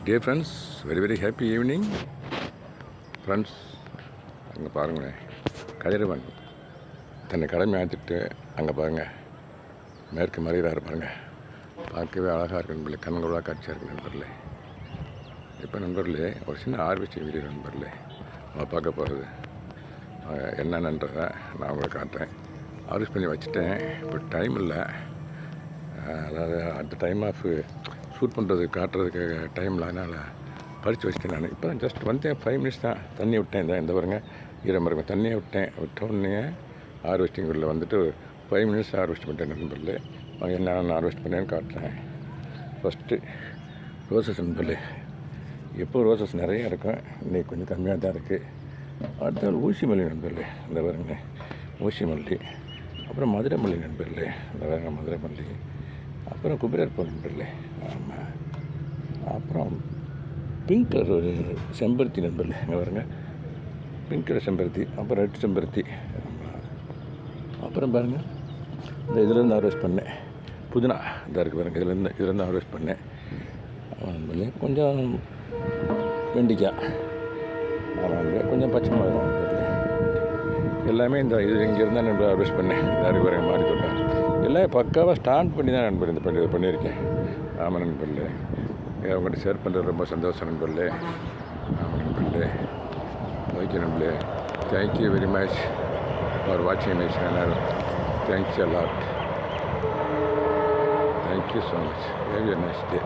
Dear friends, very happy evening. Friends, அங்கே பாருங்களேன், கதிரவன் தன்னை கடமை ஆற்றிட்டு அங்கே பாருங்கள் மேற்கு மறைகிறாரு பாருங்கள். பார்க்கவே அழகாக இருக்கு நண்பர்களே, கண்கொள்ளா காட்சியாக இருக்குது நண்பர்களே. இப்போ நண்பர்களே ஒரு சின்ன ஆர்வச்சி வீடியோ நண்பர்களே நம்ம பார்க்க போகிறது என்னென்னன்றதை நான் உங்களுக்கு காட்டுறேன். ஆர்வஸ் பண்ணி வச்சுட்டேன், இப்போ டைம் இல்லை. அதாவது அந்த டைம் ஆஃப் ஷூட் பண்ணுறது காட்டுறதுக்கு டைமில் அதனால் பறித்து வச்சுட்டேன். நான் இப்போ தான் ஜஸ்ட் வந்தேன், 5 மினிட்ஸ் தான் தண்ணி விட்டேன். இந்த பாருங்க ஈரம் இருக்கும், தண்ணியை விட்ட உடனே ஹார்வெஸ்டிங்கில் வந்துட்டு 5 மினிட்ஸ் ஹார்வெஸ்ட் பண்ணிட்டேன் நண்பர்களே. என்ன நான் ஹார்வெஸ்ட் பண்ணேன்னு காட்டுறேன். ஃபஸ்ட்டு ரோசஸ் நண்பர்களே, எப்போ ரோசஸ் நிறையா இருக்கும், இன்றைக்கி கொஞ்சம் கம்மியாக தான் இருக்குது. அடுத்த ஊசி மல்லி நண்பர்களே, இந்த பாருங்க ஊசி மல்லி. அப்புறம் மதுரை மல்லி நண்பர்களே, இந்த பாருங்க மதுரை மல்லி. அப்புறம் குபேரப்பூ நண்பர்களே. ஆமாம். அப்புறம் பிங்க் கலர் ஒரு செம்பருத்தி நண்பர்களே, இங்கே பாருங்க பிங்க் கலர் செம்பருத்தி. அப்புறம் ரெட் செம்பருத்தி. அப்புறம் பாருங்கள் இந்த இதிலேருந்து ஹார்வெஸ்ட் பண்ணேன் புதினா. இதாக இருக்குது பாருங்கள், இதுலேருந்து ஹார்வெஸ்ட் பண்ணேன் நண்பர்களே. கொஞ்சம் வெண்டிக்காய், ஆமாங்க, கொஞ்சம் பச்சை மிளகா நண்பர்களே. எல்லாமே இந்த இது இங்கேருந்து தான் நண்பர் ஹார்வெஸ்ட் பண்ணேன். இதாக இருக்கு பாருங்கள் மாடி தோட்டம். எல்லாம் பக்காவாக ஸ்டாண்ட் பண்ணி தான் நண்பர் இந்த பண்ணியிருக்கேன். ஆமாம் நண்பர்களே, அவங்கள்ட்ட ஷேர் பண்ணுறது ரொம்ப சந்தோஷம் நண்பர்களே. ஆமாம் நண்பர்களே, ஓகே நண்பர்களே. தேங்க்யூ வெரி மச் ஃபார் வாட்சிங் my channel. Thanks a lot. Thank you so much. Very nice day.